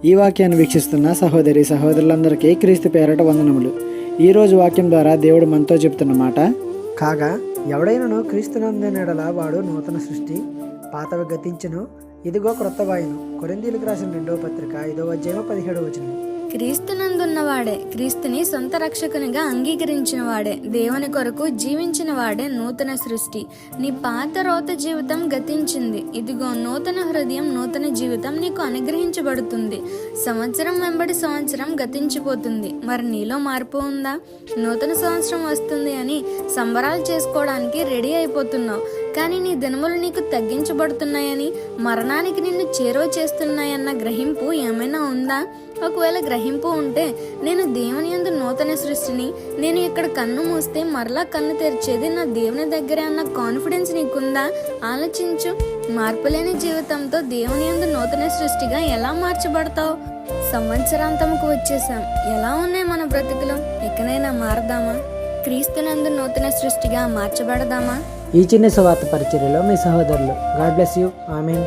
ఈ వాక్యాన్ని వీక్షిస్తున్న సహోదరులందరికీ క్రీస్తు పేరట వందనములు. ఈరోజు వాక్యం ద్వారా దేవుడు మనతో చెప్తున్న మాట, కాగా ఎవడైనను క్రీస్తునందున ఎడల వాడు నూతన సృష్టి, పాతవి గతించును, ఇదిగో క్రొత్తవాయును. కొరింథీయులకు రాసిన 2వ పత్రిక 5వ అధ్యాయం 17వ వచనం. క్రీస్తునందున్నవాడే, క్రీస్తుని సొంత రక్షకునిగా అంగీకరించిన వాడే, దేవుని కొరకు జీవించిన వాడే నూతన సృష్టి. నీ పాత రోత జీవితం గతించింది, ఇదిగో నూతన హృదయం, నూతన జీవితం నీకు అనుగ్రహించబడుతుంది. సంవత్సరం వెంబడి సంవత్సరం గతించిపోతుంది, మరి నీలో మార్పు ఉందా? నూతన సంవత్సరం వస్తుంది అని సంబరాలు చేసుకోవడానికి రెడీ అయిపోతున్నావు, కానీ నీ దినములు నీకు తగ్గించబడుతున్నాయని, మరణానికి నిన్ను చేరువ చేస్తున్నాయన్న గ్రహింపు ఏమైనా ఉందా? ఒకవేళ గ్రహింపు ఉంటే, నేను దేవుని యందు నూతన సృష్టిని, నేను ఇక్కడ కన్ను మూస్తే మరలా కన్ను తెరిచేది నా దేవుని దగ్గరే అన్న కాన్ఫిడెన్స్ నీకుందా? ఆలోచించు. మార్పులేని జీవితంతో దేవుని యందు నూతన సృష్టిగా ఎలా మార్చబడతావు? సంవత్సరాంతముకు వచ్చేసాం. ఎలా ఉన్నాయి మన బ్రతుకులు? ఎక్కడైనా మారదామా? క్రీస్తునందు నూతన సృష్టిగా మార్చబడదామా? ఈ చిన్న సువార్త పరిచర్యలో మీ సహోదరులు. God bless you. ఆమేన్.